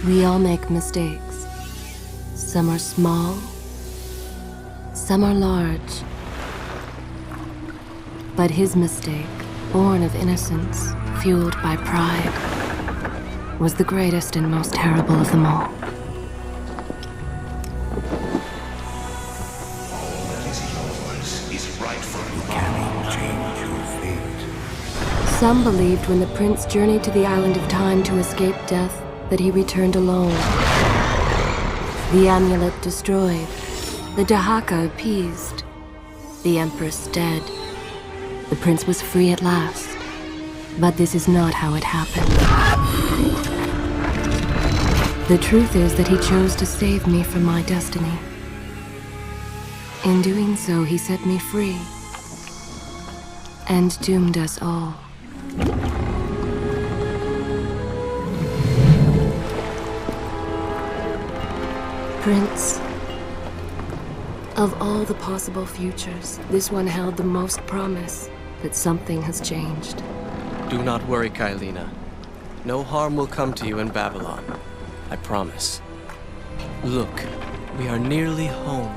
We all make mistakes. Some are small, some are large. But his mistake, born of innocence, fueled by pride, was the greatest and most terrible of them all. All that is yours is rightfully cannot change your fate. Some believed when the prince journeyed to the island of time to escape death, that he returned alone. The amulet destroyed, the Dahaka appeased, the empress dead. The prince was free at last. But this is not how it happened. The truth is that he chose to save me from my destiny. In doing so, he set me free and doomed us all. Prince, of all the possible futures, this one held the most promise that something has changed. Do not worry, Kailina. No harm will come to you in Babylon. I promise. Look, we are nearly home.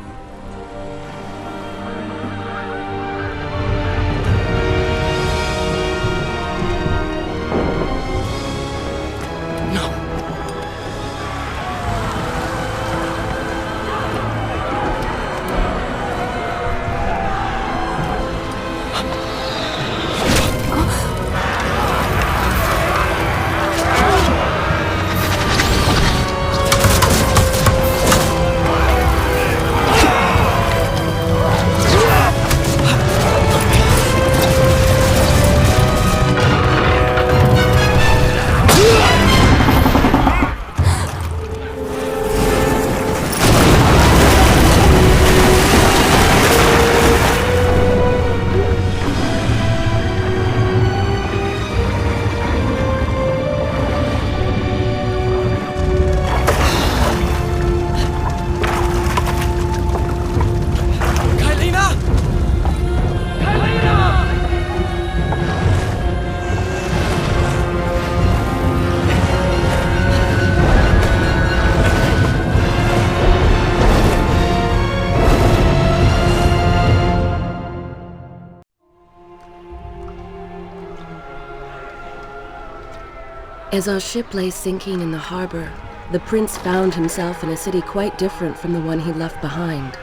As our ship lay sinking in the harbor, the prince found himself in a city quite different from the one he left behind.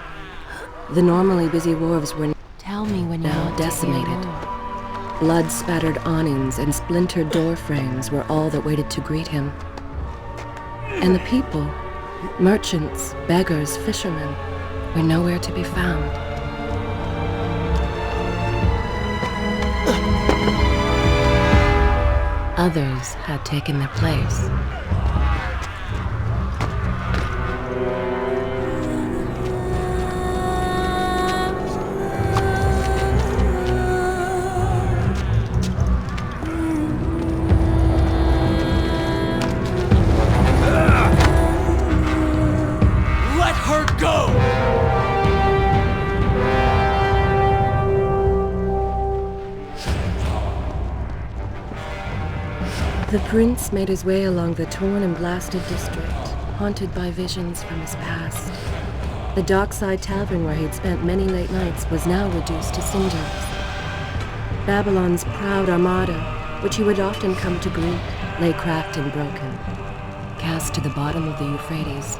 The normally busy wharves were now decimated. Blood-spattered awnings and splintered door frames were all that waited to greet him. And the people, merchants, beggars, fishermen, were nowhere to be found. Others had taken their place. Let her go! The prince made his way along the torn and blasted district, haunted by visions from his past. The dockside tavern where he'd spent many late nights was now reduced to cinders. Babylon's proud armada, which he would often come to greet, lay cracked and broken, cast to the bottom of the Euphrates.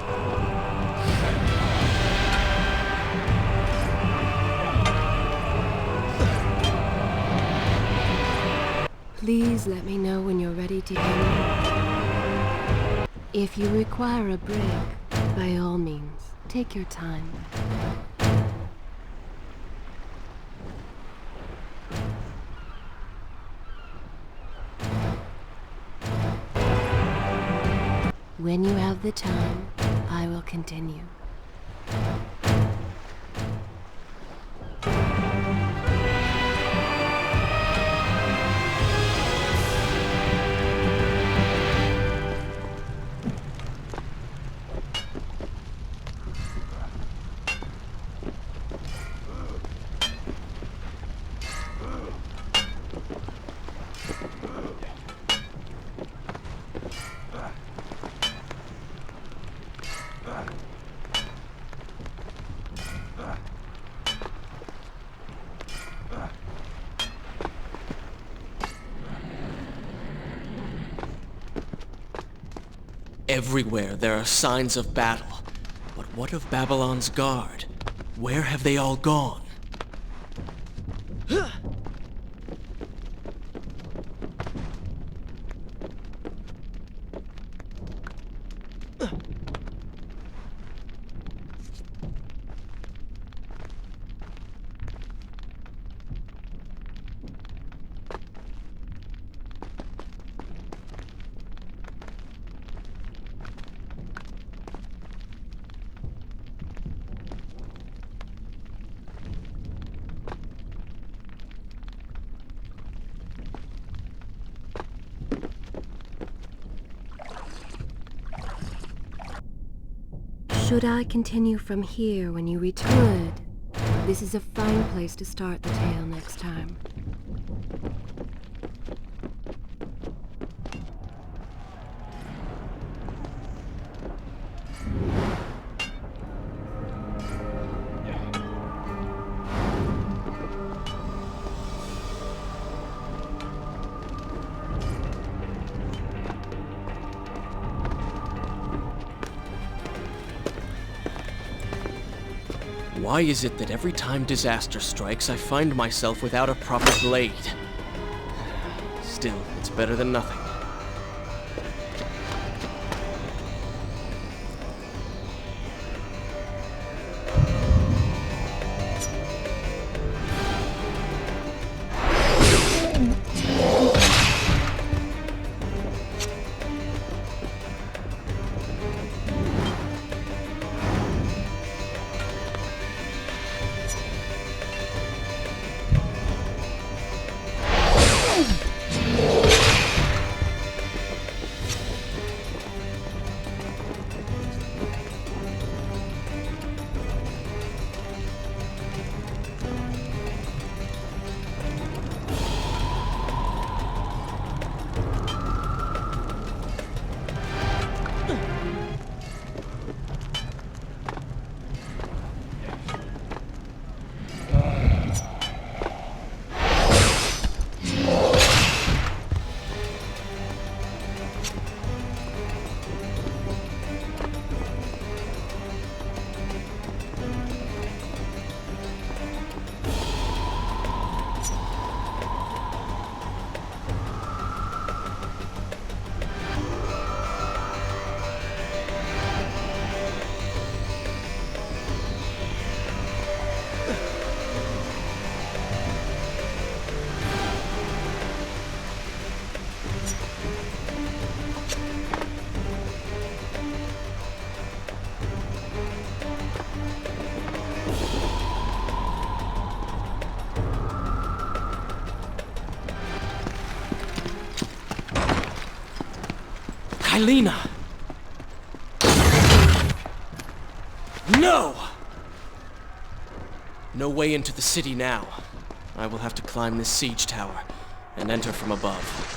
Please let me know when you're ready to hear me. If you require a break, by all means, take your time. When you have the time, I will continue. Everywhere there are signs of battle. But what of Babylon's guard? Where have they all gone? Should I continue from here when you return? This is a fine place to start the tale next time. Why is it that every time disaster strikes, I find myself without a proper blade? Still, it's better than nothing. Kylina! No! No way into the city now. I will have to climb this siege tower and enter from above.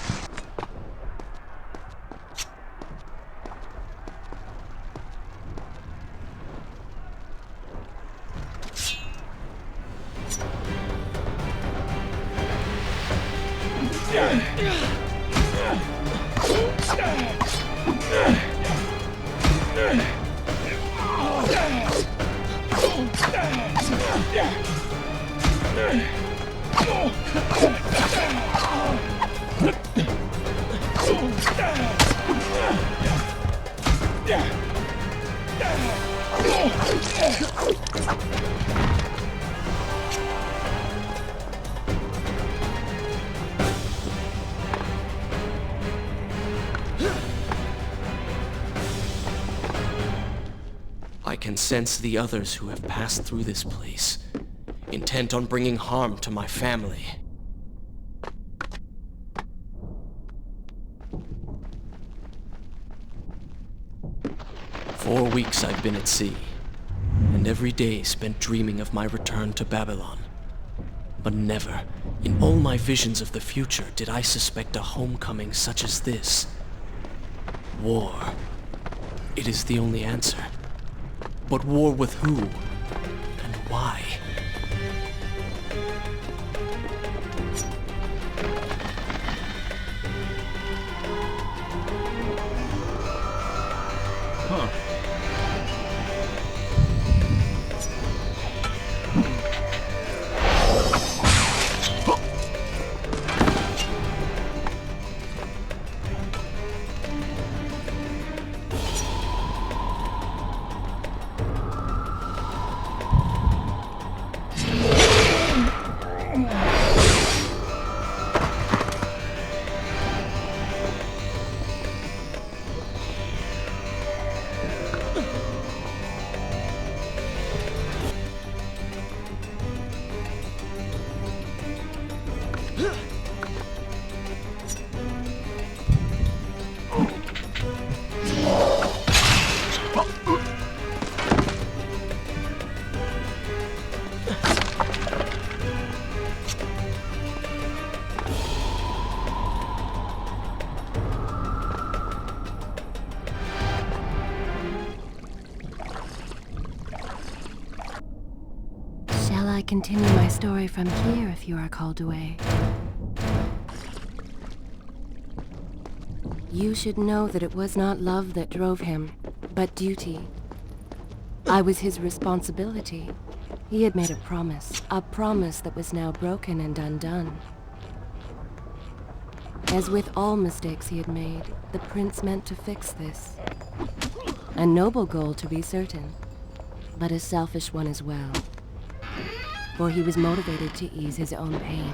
I can sense the others who have passed through this place, intent on bringing harm to my family. For 4 weeks I've been at sea, and every day spent dreaming of my return to Babylon. But never, in all my visions of the future, did I suspect a homecoming such as this. War. It is the only answer. But war with who? And why? continue my story from here if you are called away? You should know that it was not love that drove him, but duty. I was his responsibility. He had made a promise that was now broken and undone. As with all mistakes he had made, the prince meant to fix this. A noble goal, to be certain, but a selfish one as well. For he was motivated to ease his own pain.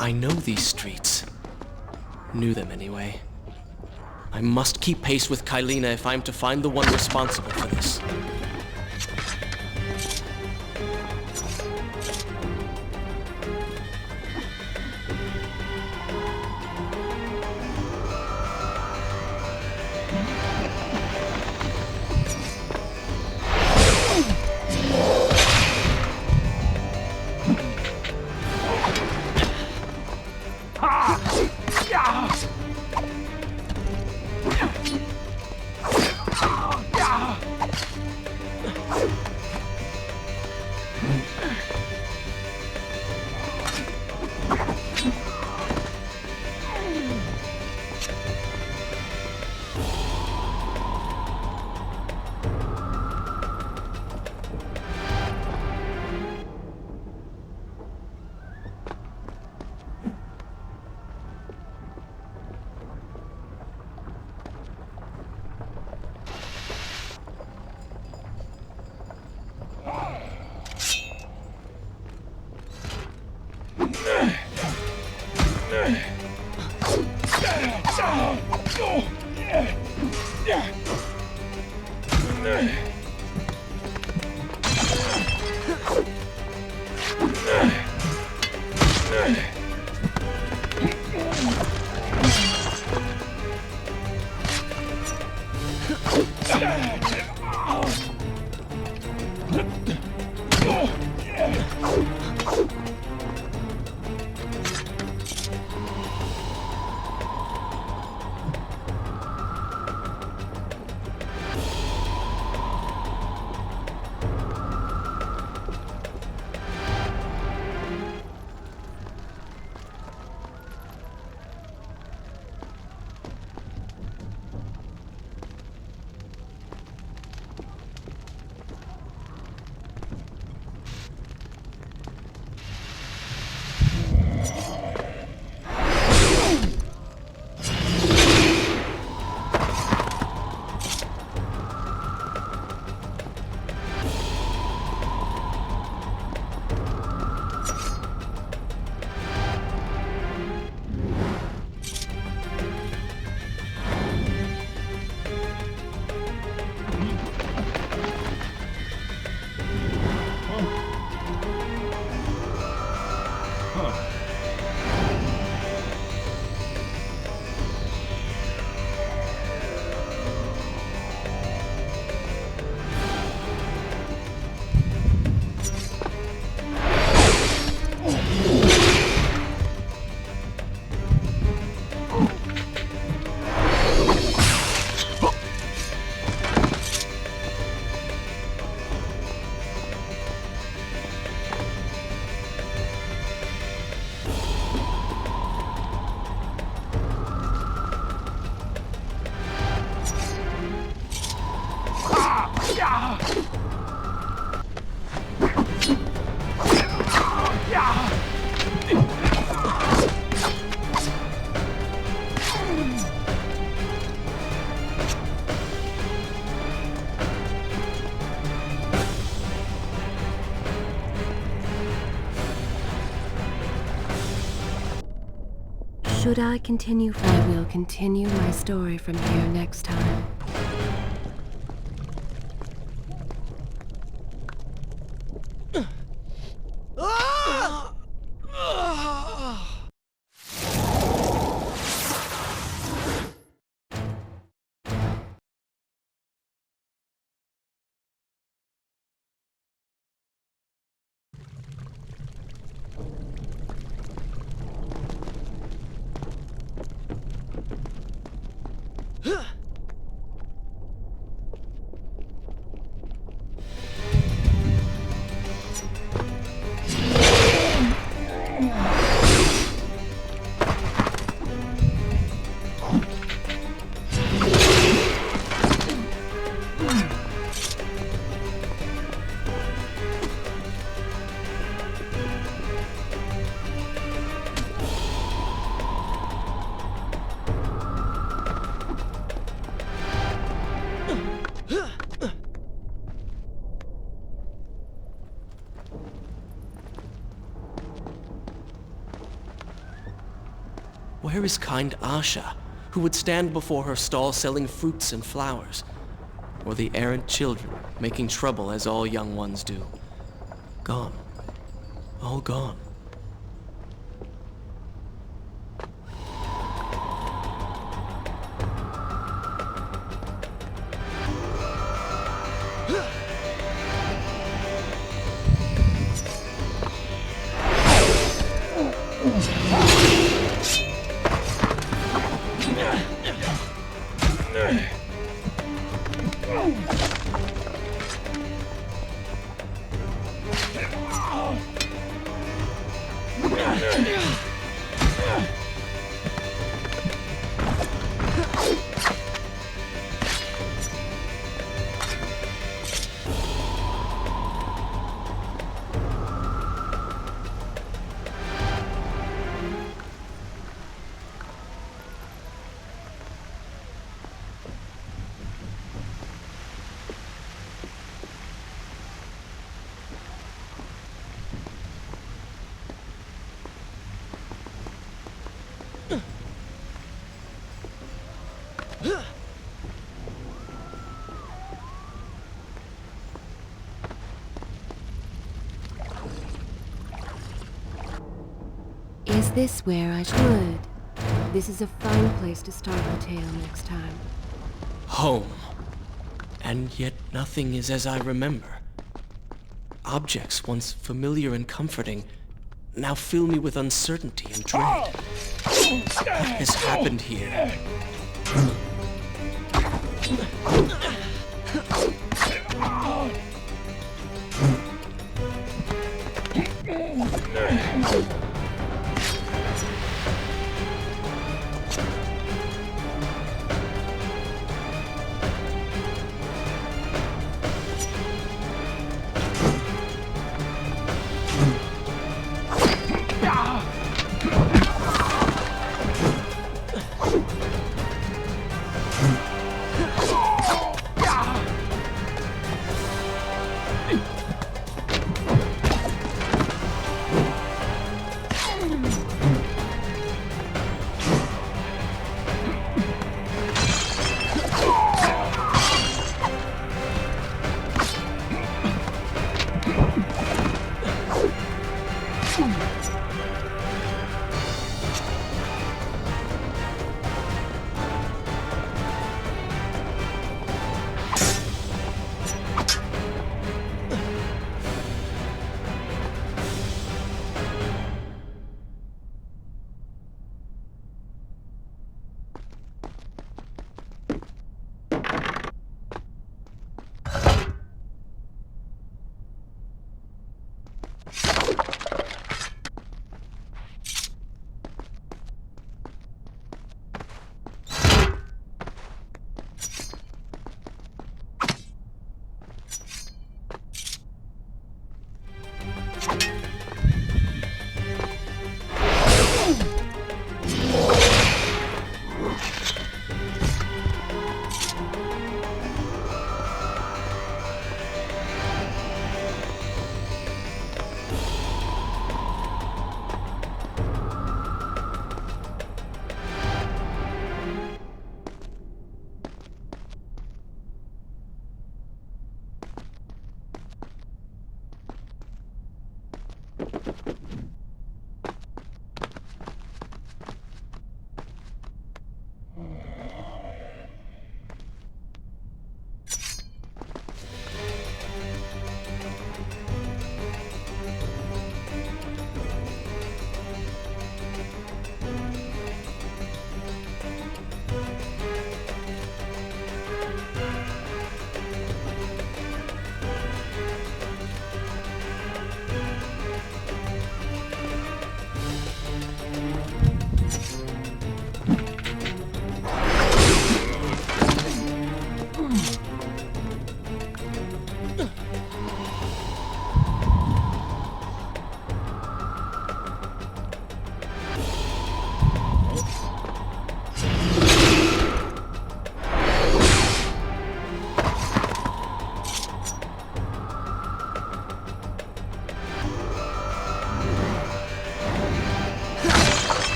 I know these streets. Knew them anyway. I must keep pace with Kylina if I'm to find the one responsible for this. Should I continue? I will continue my story from here next time. Where is kind Asha, who would stand before her stall selling fruits and flowers? Or the errant children, making trouble as all young ones do? Gone. All gone. Is this where I should? This is a fine place to start the tale next time. Home. And yet nothing is as I remember. Objects once familiar and comforting now fill me with uncertainty and dread. What has happened here?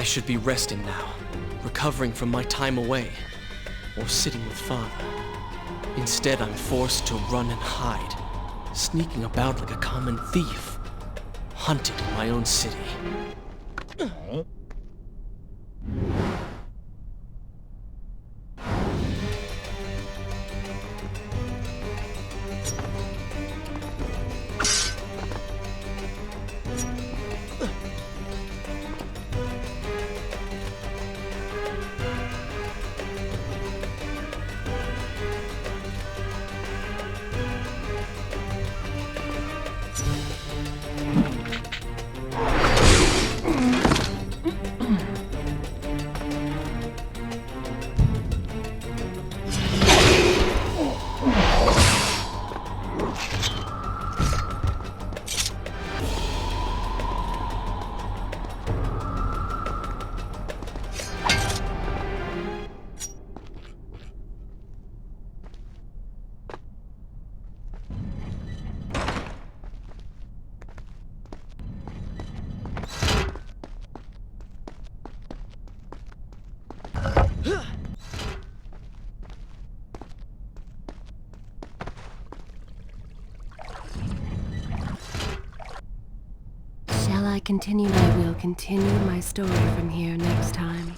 should be resting now, recovering from my time away, or sitting with Father. Instead, I'm forced to run and hide, sneaking about like a common thief, hunted in my own city. Shall I continue? I will continue my story from here next time.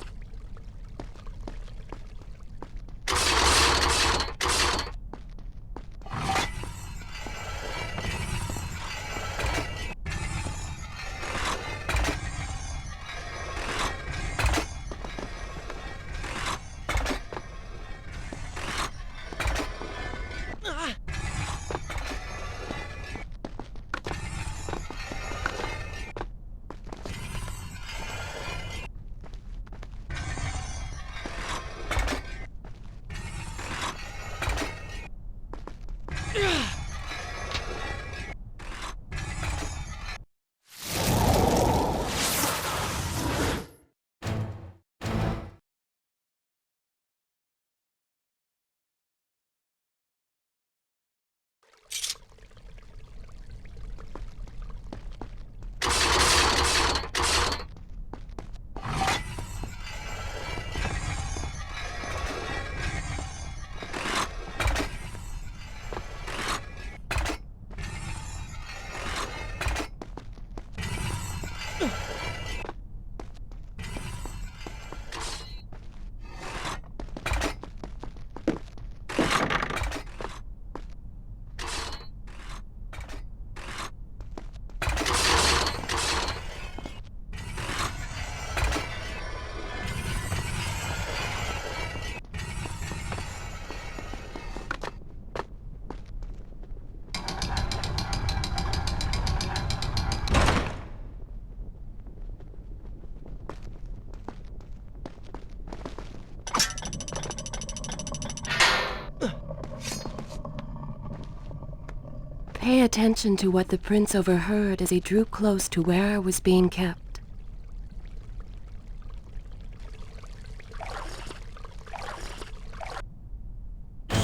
Pay attention to what the prince overheard as he drew close to where I was being kept.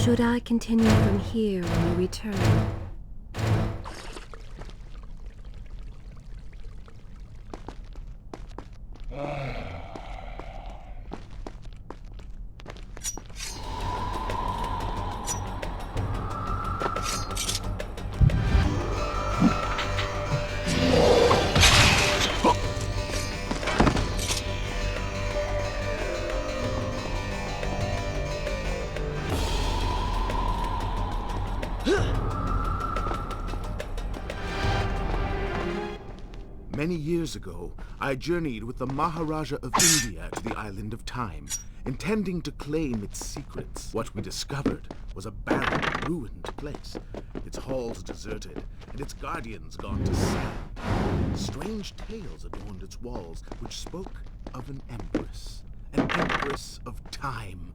Should I continue from here when we return? Many years ago, I journeyed with the Maharaja of India to the island of Time, intending to claim its secrets. What we discovered was a barren, ruined place, its halls deserted, and its guardians gone to sand. Strange tales adorned its walls, which spoke of an empress of time.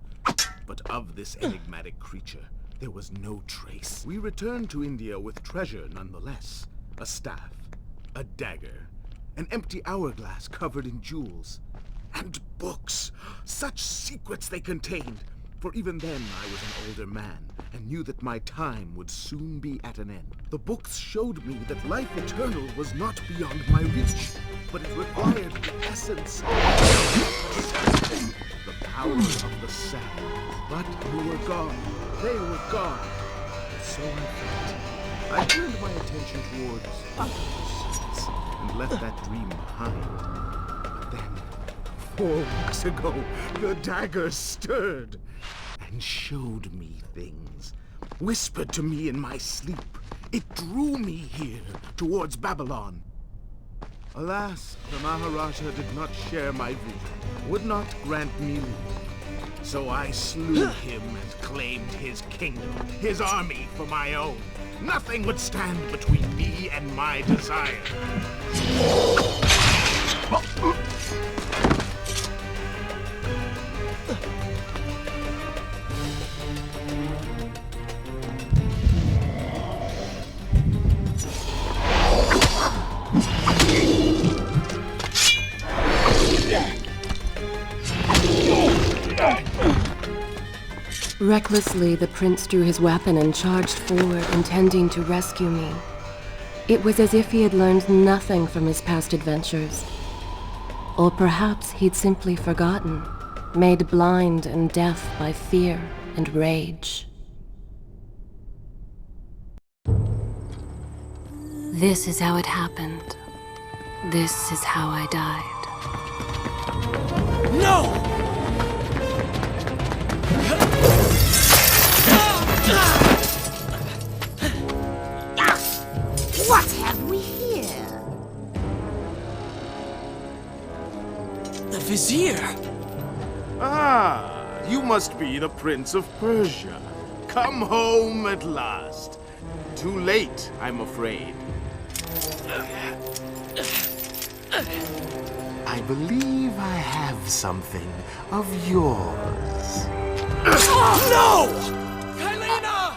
But of this enigmatic creature, there was no trace. We returned to India with treasure nonetheless. A staff, a dagger, an empty hourglass covered in jewels, and books. Such secrets they contained. For even then I was an older man, and knew that my time would soon be at an end. The books showed me that life eternal was not beyond my reach, but it required the essence of the power of the sand. But you were gone. They were gone. So I felt. I turned my attention towards other pursuits and left that dream behind. But then, 4 weeks ago, the dagger stirred and showed me things, whispered to me in my sleep. It drew me here, towards Babylon. Alas, the Maharaja did not share my vision, would not grant me leave. So I slew him and claimed his kingdom, his army for my own. Nothing would stand between me and my desire. Recklessly, the prince drew his weapon and charged forward, intending to rescue me. It was as if he had learned nothing from his past adventures. Or perhaps he'd simply forgotten, made blind and deaf by fear and rage. This is how it happened. This is how I died. No! What have we here? The Vizier! Ah, you must be the Prince of Persia. Come home at last. Too late, I'm afraid. I believe I have something of yours. No! Kylena!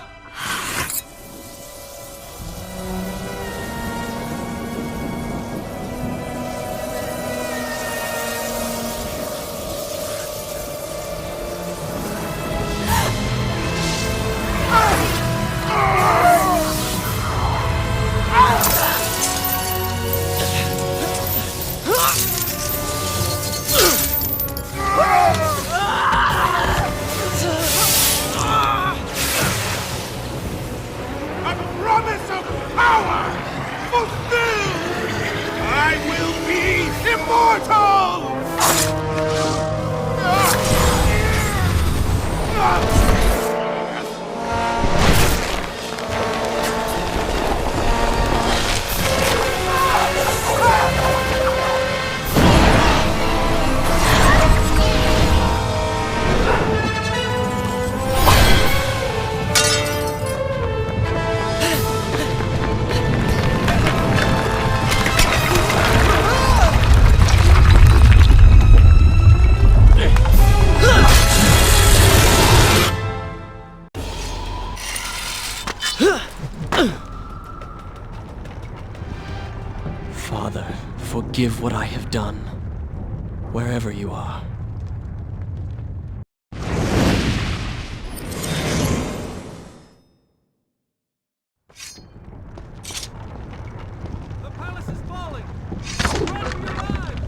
Father, forgive what I have done, wherever you are. The palace is falling! Run for your lives!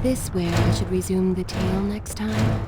this where I should resume the tale next time?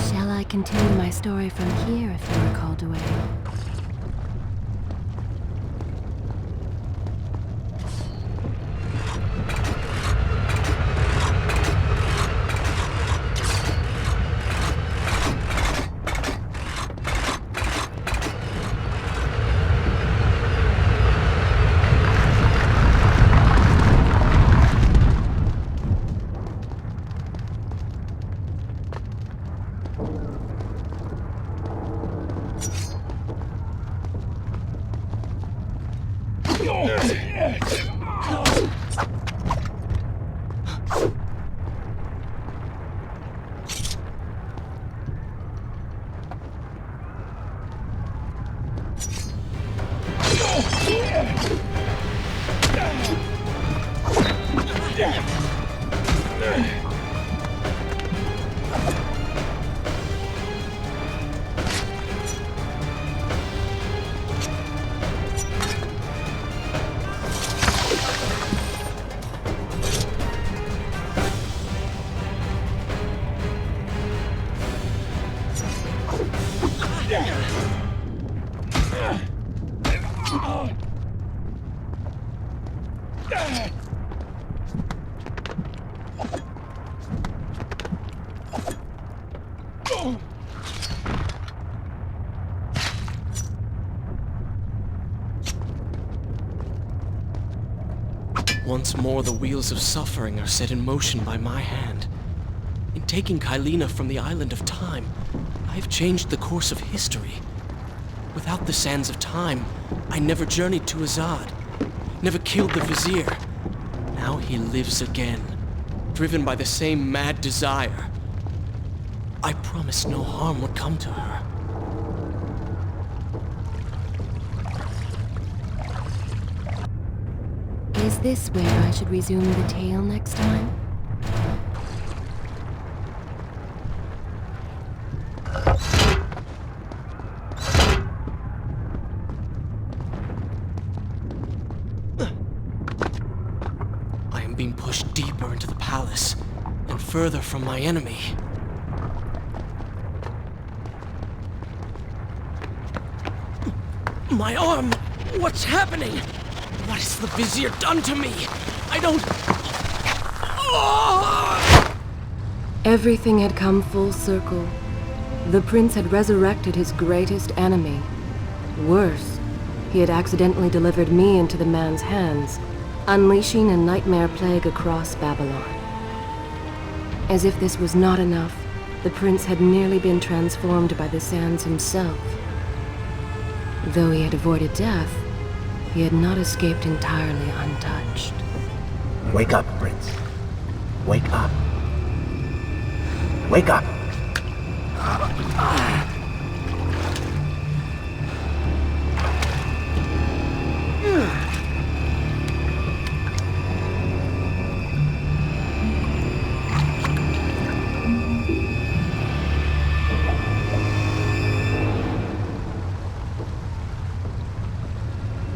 Shall I continue my story from here if you are called away? Once more, the wheels of suffering are set in motion by my hand. In taking Kylina from the island of time, I have changed the course of history. Without the sands of time, I never journeyed to Azad, never killed the Vizier. Now he lives again, driven by the same mad desire. I promised no harm would come to her. Is this where I should resume the tale next time? I am being pushed deeper into the palace and further from my enemy. My arm! What's happening? What has the Vizier done to me? I don't... Oh! Everything had come full circle. The prince had resurrected his greatest enemy. Worse, he had accidentally delivered me into the man's hands, unleashing a nightmare plague across Babylon. As if this was not enough, the prince had nearly been transformed by the sands himself. Though he had avoided death, he had not escaped entirely untouched. Wake up, Prince. Wake up. Wake up!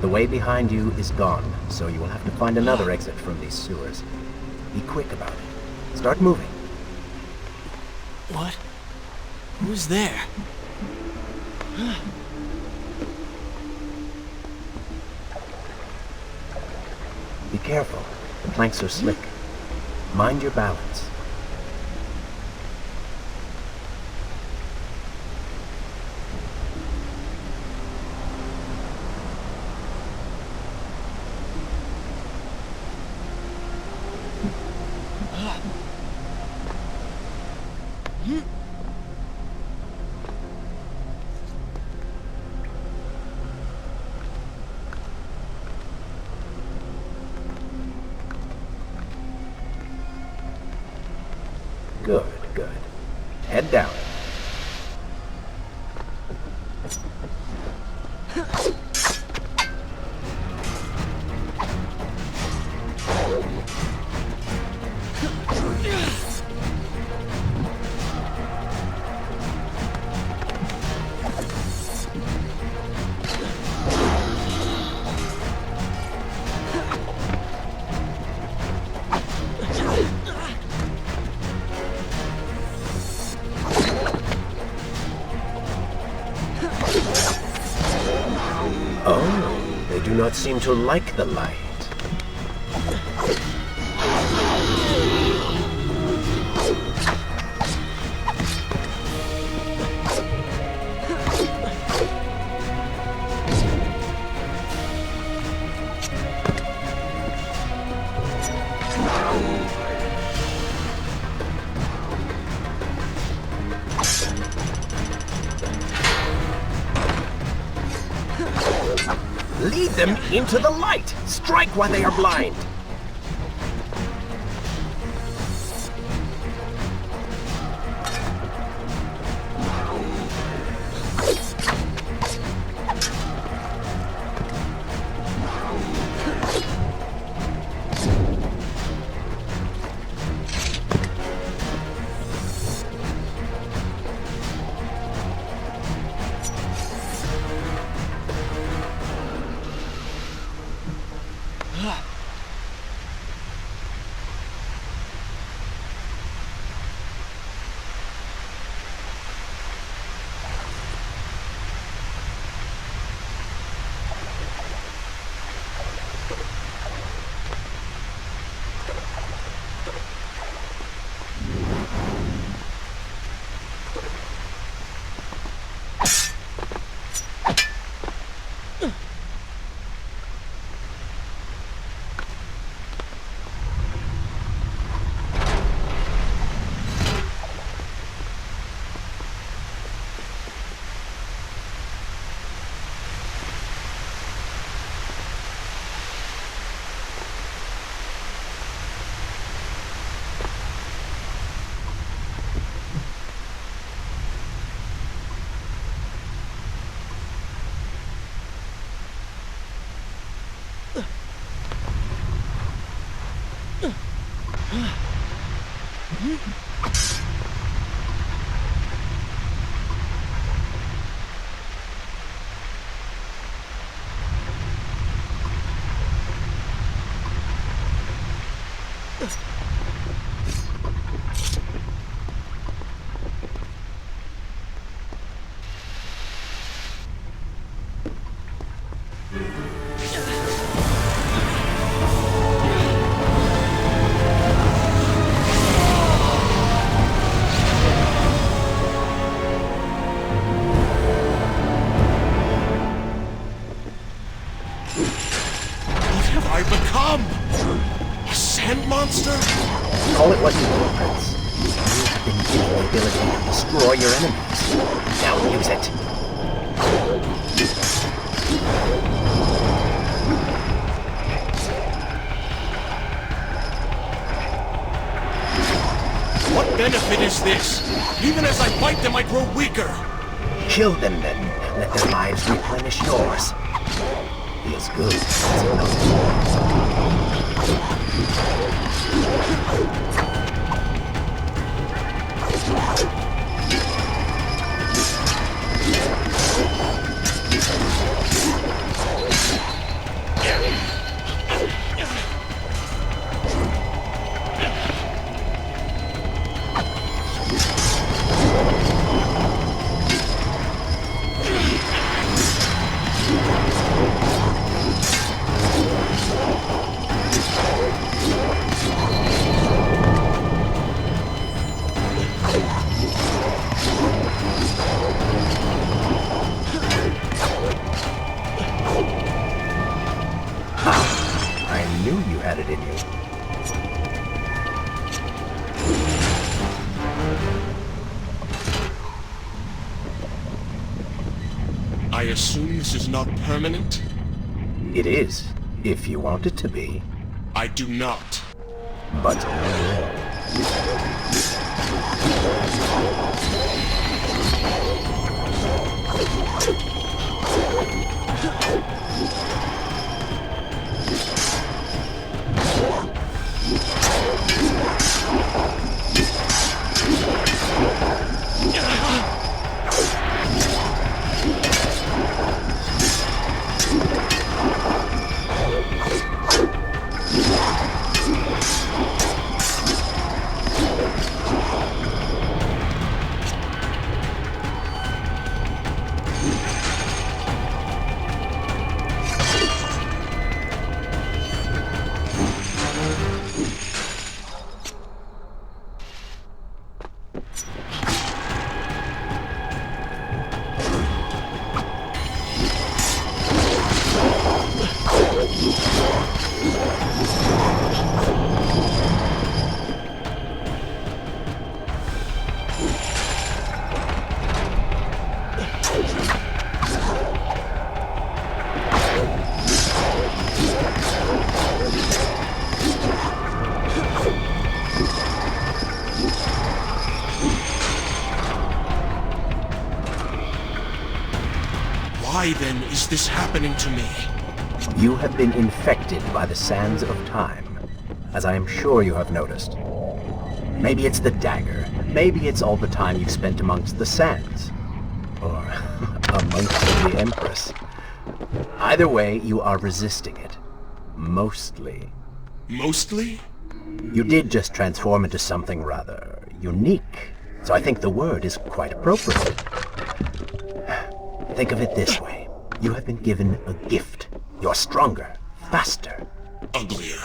The way behind you is gone, so you will have to find another exit from these sewers. Be quick about it. Start moving. What? Who's there? Be careful. The planks are slick. Mind your balance. Good, good. Head down. Oh, they do not seem to like the light. Lead them into the light! Strike while they are blind! Monster? Call it what you will, Prince. You have been given the ability to destroy your enemies. Now use it. What benefit is this? Even as I fight them, I grow weaker. Kill them then. Let their lives replenish yours. Feels good, does it not? had it in you. I assume this is not permanent? It is, if you want it to be. I do not. But Why then is this happening to me? you have been infected by the sands of time, as I am sure you have noticed. Maybe it's the dagger. Maybe it's all the time you've spent amongst the sands. Or amongst the Empress. Either way, you are resisting it. Mostly. Mostly? You did just transform into something rather unique, so I think the word is quite appropriate. Think of it this way. You have been given a gift. You're stronger, faster. Uglier.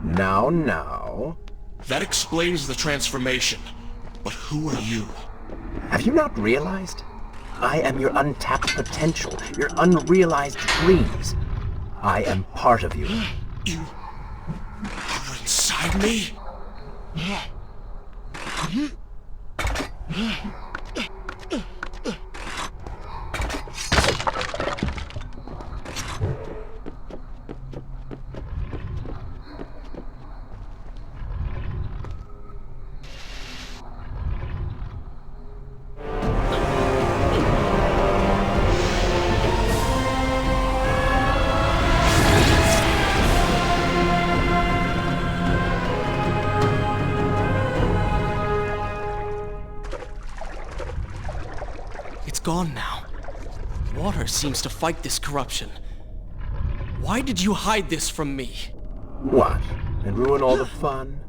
Now. That explains the transformation. But who are you? Have you not realized? I am your untapped potential, your unrealized dreams. I am part of you. You are inside me? It's gone now. Water seems to fight this corruption. Why did you hide this from me? What? And ruin all the fun?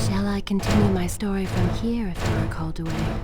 Shall I continue my story from here if you are called away?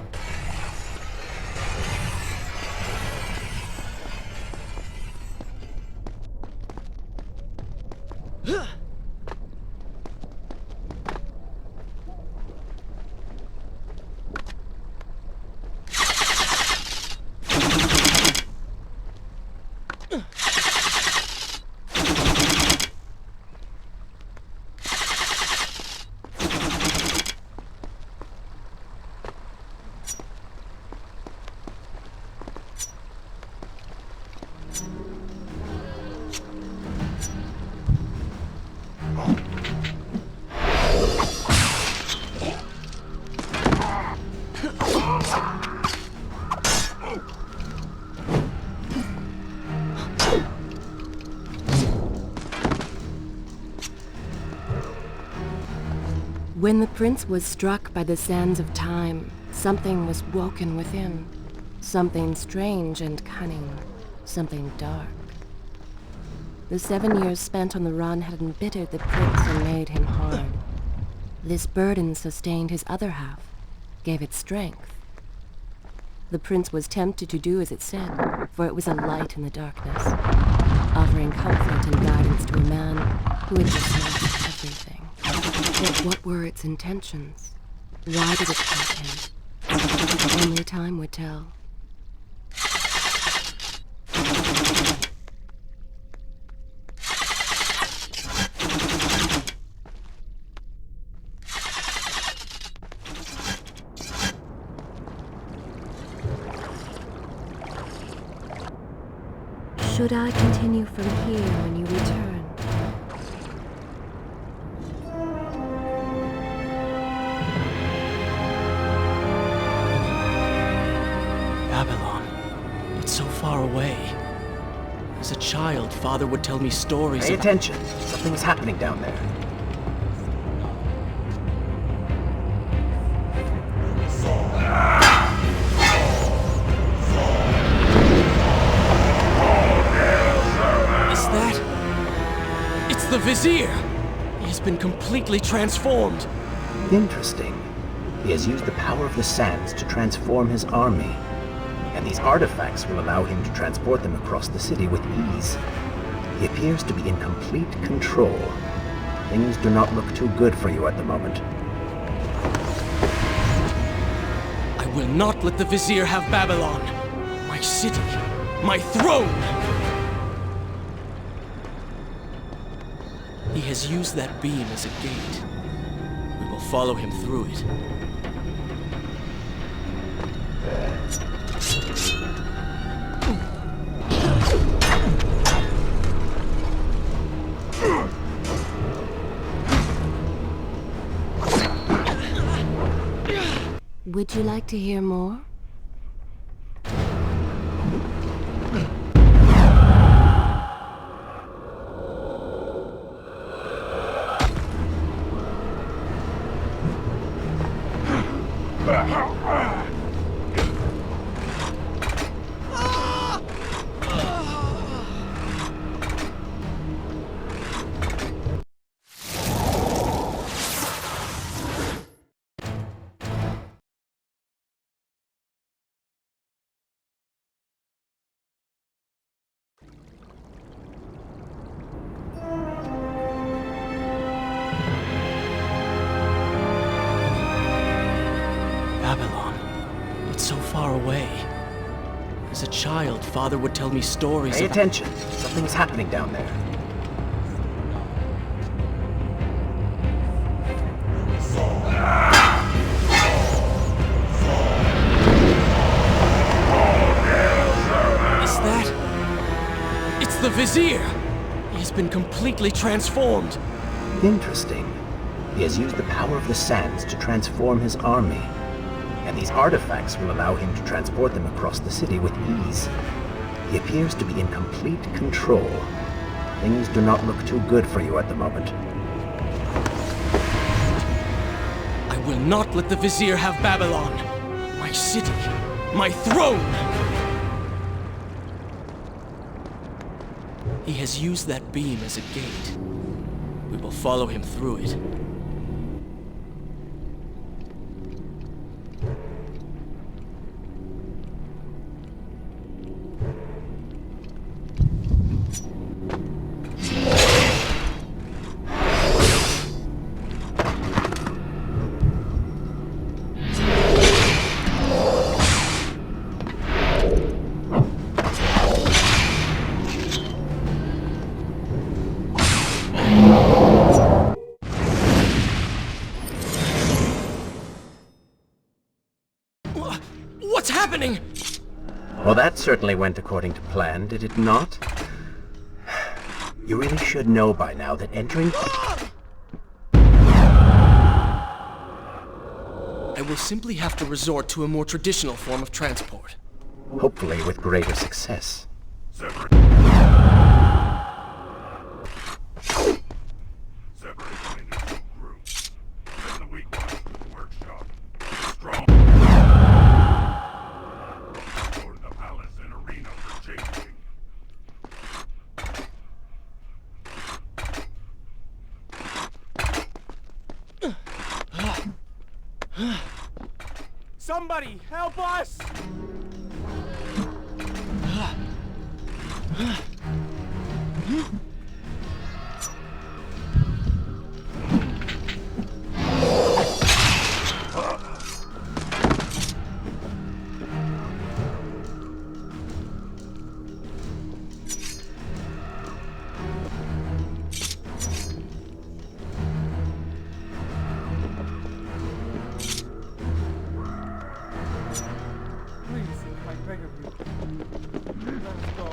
When the prince was struck by the sands of time, something was woken within. Something strange and cunning. Something dark. The 7 years spent on the run had embittered the prince and made him hard. This burden sustained his other half, gave it strength. The prince was tempted to do as it said, for it was a light in the darkness, offering comfort and guidance to a man who had just lost everything. But what were its intentions? Why did it tempt him? Only time would tell. Should I continue from here when you return? Babylon. It's so far away. As a child, Father would tell me stories Pay of... attention. Something's happening down there. Is that... It's the Vizier! He has been completely transformed. Interesting. He has used the power of the sands to transform his army. And these artifacts will allow him to transport them across the city with ease. He appears to be in complete control. Things do not look too good for you at the moment. I will not let the Vizier have Babylon. My city. My throne! He has used that beam as a gate. We will follow him through it. Would you like to hear more? Babylon. It's so far away. As a child, Father would tell me stories Pay of... attention. Something's happening down there. Is that... It's the Vizier! He has been completely transformed. Interesting. He has used the power of the sands to transform his army. And these artifacts will allow him to transport them across the city with ease. He appears to be in complete control. Things do not look too good for you at the moment. I will not let the Vizier have Babylon. My city. My throne! He has used that beam as a gate. We will follow him through it. What's happening? Well, that certainly went according to plan, did it not? You really should know by now that entering... I will simply have to resort to a more traditional form of transport. Hopefully with greater success. Separate groups. Send the weak Somebody, help us! Please, I beg of you. Let us go.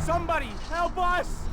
Somebody, help us!